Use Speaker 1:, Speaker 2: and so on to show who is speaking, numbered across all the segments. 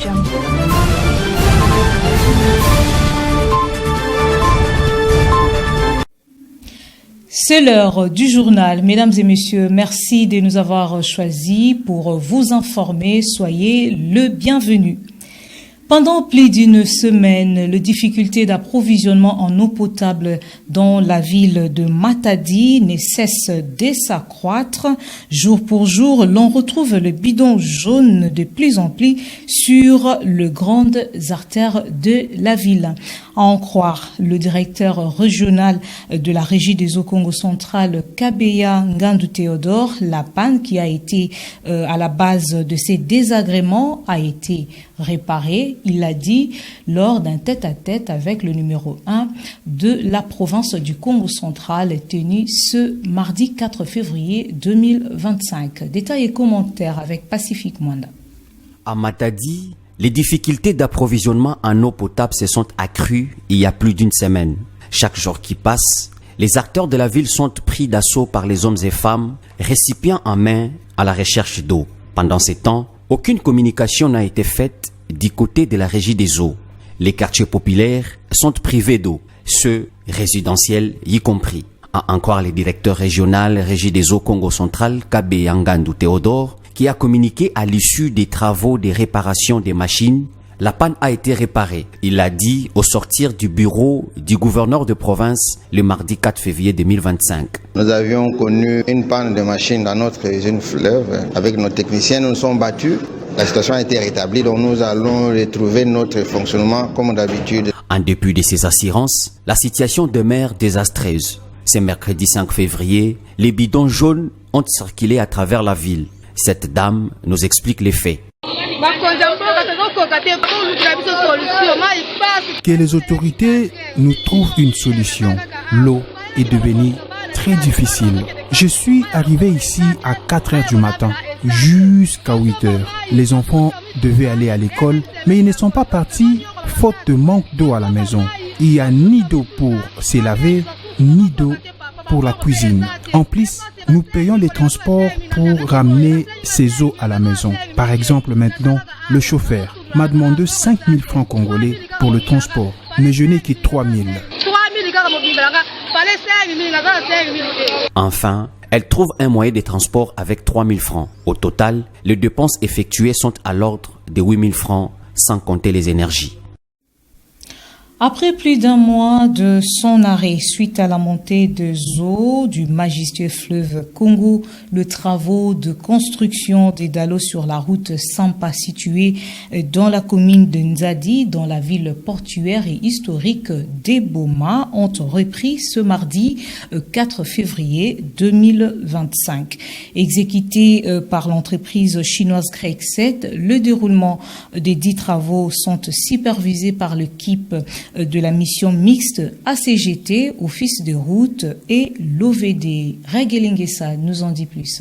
Speaker 1: Jungle. C'est l'heure du journal. Mesdames et messieurs, merci de nous avoir choisis pour vous informer. Soyez le bienvenu. Pendant plus d'une semaine, les difficultés d'approvisionnement en eau potable dans la ville de Matadi ne cessent de s'accroître. Jour pour jour, l'on retrouve le bidon jaune de plus en plus sur les grandes artères de la ville. À en croire le directeur régional de la Régie des eaux Congo centrale, Kabeya Ngandu Théodore, la panne qui a été à la base de ces désagréments a été réparée. Il l'a dit lors d'un tête-à-tête avec le numéro 1 de la province du Congo central tenu ce mardi 4 février 2025. Détails et commentaires avec Pacifique Mwanda.
Speaker 2: À Matadi, les difficultés d'approvisionnement en eau potable se sont accrues il y a plus d'une semaine. Chaque jour qui passe, les acteurs de la ville sont pris d'assaut par les hommes et femmes, récipients en main à la recherche d'eau. Pendant ces temps, aucune communication n'a été faite du côté de la régie des eaux. Les quartiers populaires sont privés d'eau, ceux résidentiels y compris. À en croire le directeur régional Régie des eaux Congo central, Kabeya Ngandu Théodore, qui a communiqué à l'issue des travaux de réparation des machines. La panne a été réparée. Il l'a dit au sortir du bureau du gouverneur de province le mardi 4 février 2025.
Speaker 3: Nous avions connu une panne de machine dans notre usine fleuve. Avec nos techniciens, nous nous sommes battus. La situation a été rétablie, donc nous allons retrouver notre fonctionnement comme d'habitude.
Speaker 2: En dépit de ces assurances, la situation demeure désastreuse. Ce mercredi 5 février, les bidons jaunes ont circulé à travers la ville. Cette dame nous explique les faits.
Speaker 4: Que les autorités nous trouvent une solution. L'eau est devenue très difficile. Je suis arrivé ici à 4 heures du matin jusqu'à 8 heures. Les enfants devaient aller à l'école, mais ils ne sont pas partis faute de manque d'eau à la maison. Il n'y a ni d'eau pour se laver, ni d'eau pour la cuisine. En plus, nous payons les transports pour ramener ces eaux à la maison. Par exemple, maintenant, le chauffeur m'a demandé 5 000 francs congolais pour le transport, mais je n'ai que 3 000.
Speaker 2: Enfin, elle trouve un moyen de transport avec 3 000 francs. Au total, les dépenses effectuées sont à l'ordre de 8 000 francs, sans compter les énergies.
Speaker 1: Après plus d'un mois de son arrêt suite à la montée des eaux du majestueux fleuve Congo, les travaux de construction des dallos sur la route Sampa située dans la commune de Nzadi, dans la ville portuaire et historique d'Eboma, ont repris ce mardi 4 février 2025. Exécuté par l'entreprise chinoise Grec 7, le déroulement des 10 travaux sont supervisés par l'équipe de la mission mixte ACGT, Office de route et l'OVD. Regelingesa nous en dit plus.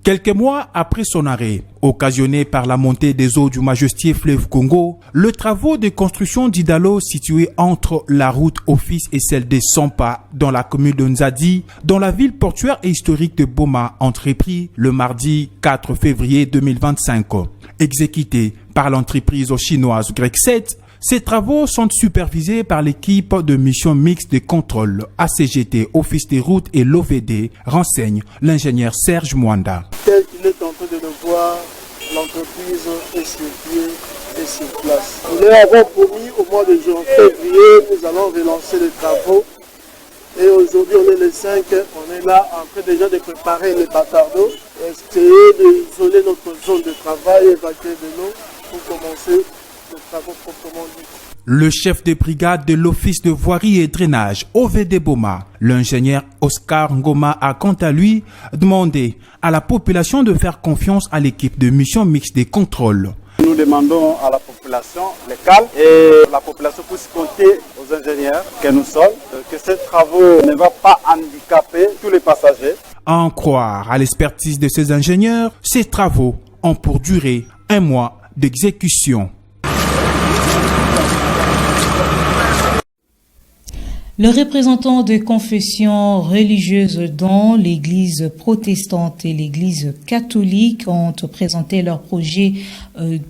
Speaker 4: Quelques mois après son arrêt, occasionné par la montée des eaux du majestueux fleuve Congo, les travaux de construction d'Idalo situés entre la route Office et celle de Sampa dans la commune de Nzadi, dans la ville portuaire et historique de Boma, entrepris le mardi 4 février 2025. Exécutés par l'entreprise chinoise Grec 7, ces travaux sont supervisés par l'équipe de mission mixte de contrôle ACGT, Office des routes et l'OVD, renseigne l'ingénieur Serge Mwanda.
Speaker 5: Tel qu'il est en train de le voir, l'entreprise est sur pied et sur place. Nous leur avons promis au mois de février, nous allons relancer les travaux. Et aujourd'hui, on est le 5, on est là en train déjà de préparer les batardeaux, essayer d'isoler notre zone de travail, évacuer de l'eau pour commencer les travaux proprement dits.
Speaker 4: Le chef de brigade de l'Office de voirie et drainage, OVD Boma, l'ingénieur Oscar Ngoma, a quant à lui demandé à la population de faire confiance à l'équipe de mission mixte de contrôle.
Speaker 5: Nous demandons à la population locale et la population puisse compter aux ingénieurs que nous sommes, que ces travaux ne vont pas handicaper tous les passagers.
Speaker 4: À en croire à l'expertise de ces ingénieurs, ces travaux ont pour durée 1 mois d'exécution.
Speaker 1: Les représentants des confessions religieuses dont l'Église protestante et l'Église catholique ont présenté leur projet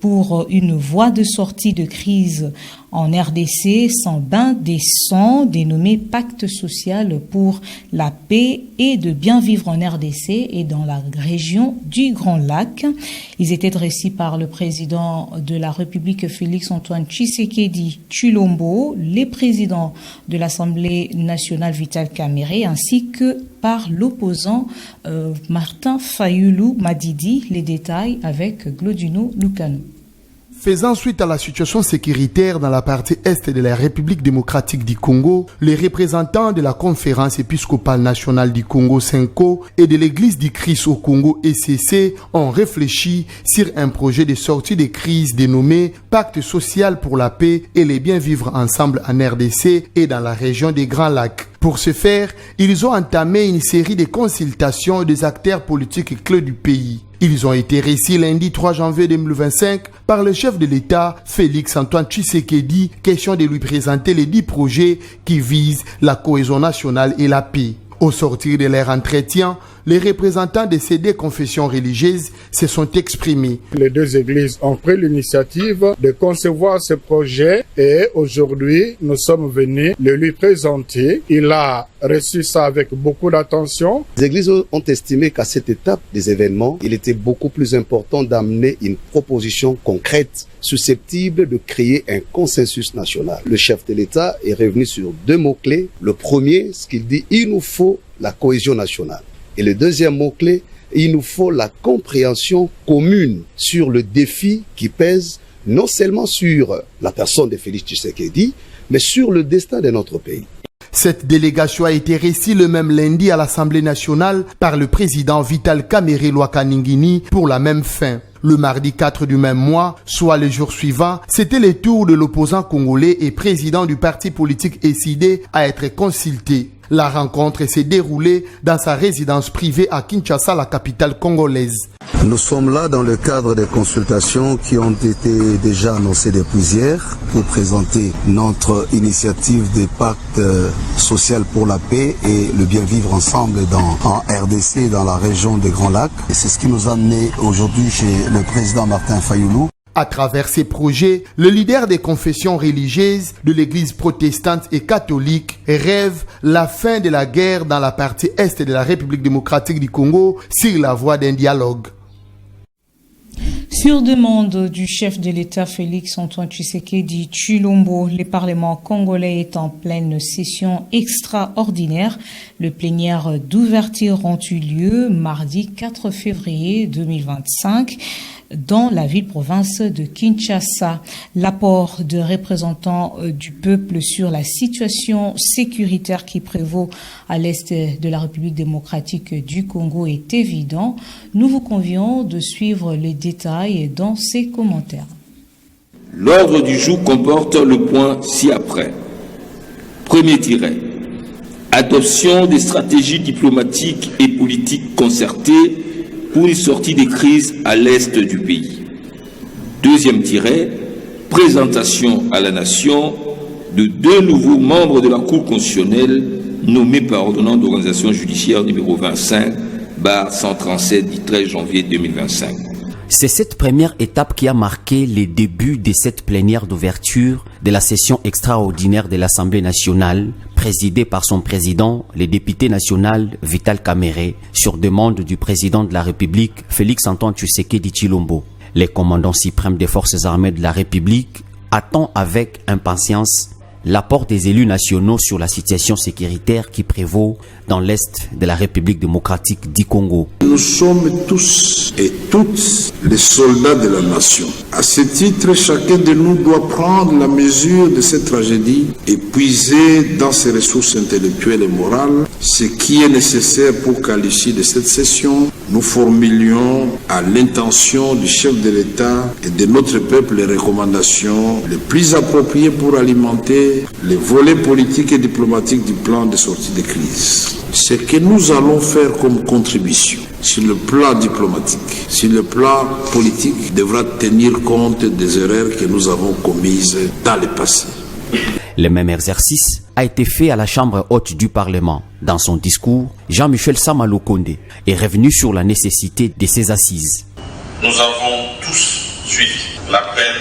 Speaker 1: pour une voie de sortie de crise en RDC sans bain des sangs, dénommé Pacte social pour la paix et de bien vivre en RDC et dans la région du Grand Lac. Ils étaient dressés par le président de la République Félix-Antoine Tshisekedi Tshilombo, les présidents de l'Assemblée nationale Vital Kamerhe ainsi que par l'opposant Martin Fayulu Madidi. Les détails avec Glodino Lucano.
Speaker 4: Faisant suite à la situation sécuritaire dans la partie est de la République démocratique du Congo, les représentants de la conférence épiscopale nationale du Congo (CENCO) et de l'église du Christ au Congo (ECC) ont réfléchi sur un projet de sortie de crise dénommé Pacte social pour la paix et le bien vivre ensemble en RDC et dans la région des Grands Lacs. Pour ce faire, ils ont entamé une série de consultations des acteurs politiques clés du pays. Ils ont été reçus lundi 3 janvier 2025 par le chef de l'État, Félix-Antoine Tshisekedi, question de lui présenter les 10 projets qui visent la cohésion nationale et la paix. Au sortir de leur entretien, les représentants de ces deux confessions religieuses se sont exprimés.
Speaker 5: Les deux églises ont pris l'initiative de concevoir ce projet et aujourd'hui, nous sommes venus le lui présenter. Il a reçu ça avec beaucoup d'attention.
Speaker 6: Les églises ont estimé qu'à cette étape des événements, il était beaucoup plus important d'amener une proposition concrète susceptible de créer un consensus national. Le chef de l'État est revenu sur 2 mots-clés. Le premier, ce qu'il dit, il nous faut la cohésion nationale. Et le deuxième mot-clé, il nous faut la compréhension commune sur le défi qui pèse non seulement sur la personne de Félix Tshisekedi, mais sur le destin de notre pays.
Speaker 4: Cette délégation a été reçue le même lundi à l'Assemblée nationale par le président Vital Kamerhe Lwakaningini pour la même fin. Le mardi 4 du même mois, soit le jour suivant, c'était le tour de l'opposant congolais et président du parti politique ECD à être consulté. La rencontre s'est déroulée dans sa résidence privée à Kinshasa, la capitale congolaise.
Speaker 6: Nous sommes là dans le cadre des consultations qui ont été déjà annoncées depuis hier pour présenter notre initiative des pactes social pour la paix et le bien vivre ensemble en RDC et dans la région des Grands Lacs. Et c'est ce qui nous a amené aujourd'hui chez le président Martin Fayulu.
Speaker 4: À travers ces projets, le leader des confessions religieuses de l'église protestante et catholique rêve la fin de la guerre dans la partie est de la République démocratique du Congo sur la voie d'un dialogue.
Speaker 1: Sur demande du chef de l'État Félix-Antoine Tshisekedi Tshilombo, le Parlement congolais est en pleine session extraordinaire. Le plénière d'ouverture ont eu lieu mardi 4 février 2025 dans la ville-province de Kinshasa. L'apport de représentants du peuple sur la situation sécuritaire qui prévaut à l'est de la République démocratique du Congo est évident. Nous vous convions de suivre les détails dans ces commentaires.
Speaker 7: L'ordre du jour comporte le point ci-après. Premier tiret. Adoption des stratégies diplomatiques et politiques concertées pour une sortie des crises à l'est du pays. Deuxième tiret, présentation à la nation de 2 nouveaux membres de la Cour constitutionnelle nommés par ordonnance d'organisation judiciaire numéro 25/137 du 13 janvier 2025.
Speaker 2: C'est cette première étape qui a marqué les débuts de cette plénière d'ouverture de la session extraordinaire de l'Assemblée nationale, présidée par son président, le député national Vital Kamerhe, sur demande du président de la République, Félix-Antoine Tshisekedi Tshilombo. Le commandant suprême des forces armées de la République attend avec impatience l'apport des élus nationaux sur la situation sécuritaire qui prévaut dans l'est de la République démocratique du Congo.
Speaker 8: Nous sommes tous et toutes les soldats de la nation. À ce titre, chacun de nous doit prendre la mesure de cette tragédie et puiser dans ses ressources intellectuelles et morales ce qui est nécessaire pour qu'à l'issue de cette session, nous formulions à l'intention du chef de l'État et de notre peuple les recommandations les plus appropriées pour alimenter les volets politiques et diplomatiques du plan de sortie de crise. Ce que nous allons faire comme contribution sur le plan diplomatique, sur le plan politique, devra tenir compte des erreurs que nous avons commises dans le passé.
Speaker 2: Le même exercice a été fait à la Chambre haute du Parlement. Dans son discours, Jean-Michel Sama Lukonde est revenu sur la nécessité de ces assises.
Speaker 9: Nous avons tous suivi l'appel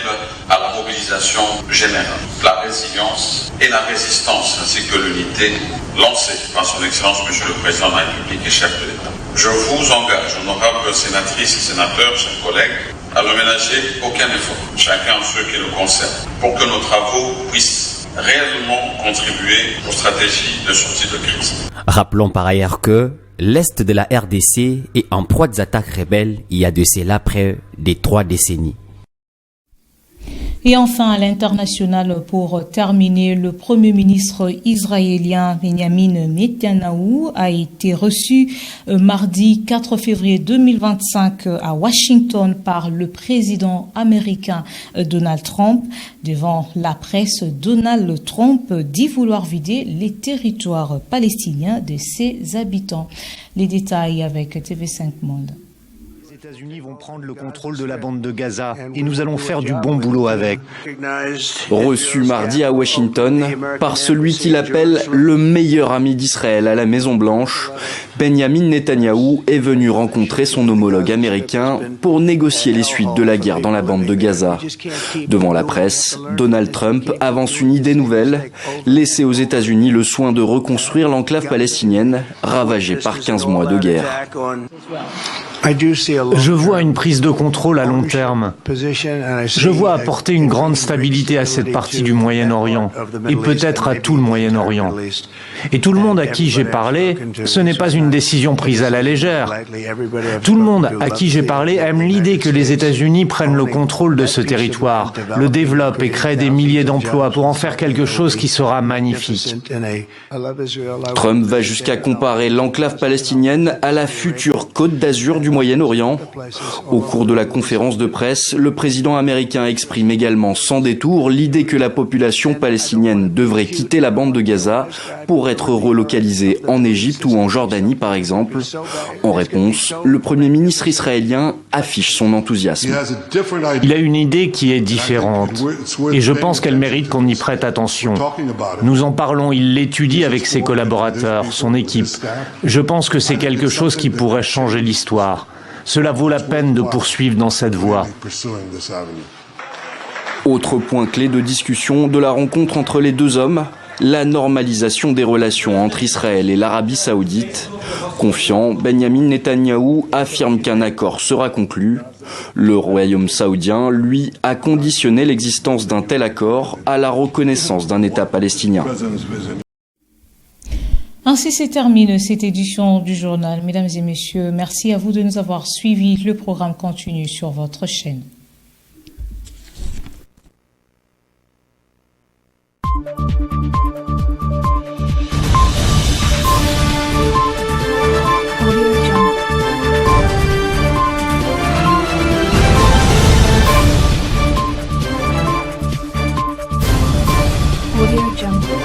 Speaker 9: à la mobilisation générale, la résilience et la résistance ainsi que l'unité lancée par son Excellence Monsieur le Président de la République et chef de l'État. Je vous engage, honorables sénatrices et sénateurs, chers collègues, à ne ménager aucun effort, chacun de ceux qui le concernent, pour que nos travaux puissent réellement contribuer aux stratégies de sortie de crise.
Speaker 2: Rappelons par ailleurs que l'Est de la RDC est en proie des attaques rebelles il y a de cela près de 3 décennies.
Speaker 1: Et enfin, à l'international, pour terminer, le Premier ministre israélien Benjamin Netanyahou a été reçu mardi 4 février 2025 à Washington par le président américain Donald Trump. Devant la presse, Donald Trump dit vouloir vider les territoires palestiniens de ses habitants. Les détails avec TV5 Monde.
Speaker 10: Les États-Unis vont prendre le contrôle de la bande de Gaza et nous allons faire du bon boulot avec.
Speaker 11: Reçu mardi à Washington par celui qu'il appelle le meilleur ami d'Israël à la Maison-Blanche, Benjamin Netanyahou est venu rencontrer son homologue américain pour négocier les suites de la guerre dans la bande de Gaza. Devant la presse, Donald Trump avance une idée nouvelle, laisser aux États-Unis le soin de reconstruire l'enclave palestinienne ravagée par 15 mois de guerre.
Speaker 10: Je vois une prise de contrôle à long terme. Je vois apporter une grande stabilité à cette partie du Moyen-Orient et peut-être à tout le Moyen-Orient. Et tout le monde à qui j'ai parlé, ce n'est pas une décision prise à la légère. Tout le monde à qui j'ai parlé aime l'idée que les États-Unis prennent le contrôle de ce territoire, le développent et créent des milliers d'emplois pour en faire quelque chose qui sera magnifique.
Speaker 11: Trump va jusqu'à comparer l'enclave palestinienne à la future Côte d'Azur du Moyen-Orient. Au cours de la conférence de presse, le président américain exprime également sans détour l'idée que la population palestinienne devrait quitter la bande de Gaza pour être relocalisée en Égypte ou en Jordanie par exemple. En réponse, le Premier ministre israélien affiche son enthousiasme.
Speaker 10: Il a une idée qui est différente et je pense qu'elle mérite qu'on y prête attention. Nous en parlons, il l'étudie avec ses collaborateurs, son équipe. Je pense que c'est quelque chose qui pourrait changer l'histoire. Cela vaut la peine de poursuivre dans cette voie.
Speaker 11: Autre point clé de discussion de la rencontre entre les deux hommes, la normalisation des relations entre Israël et l'Arabie Saoudite. Confiant, Benjamin Netanyahou affirme qu'un accord sera conclu. Le royaume saoudien, lui, a conditionné l'existence d'un tel accord à la reconnaissance d'un État palestinien.
Speaker 1: Ainsi se termine cette édition du journal. Mesdames et messieurs, merci à vous de nous avoir suivis. Le programme continue sur votre chaîne.
Speaker 12: Audio Jungle.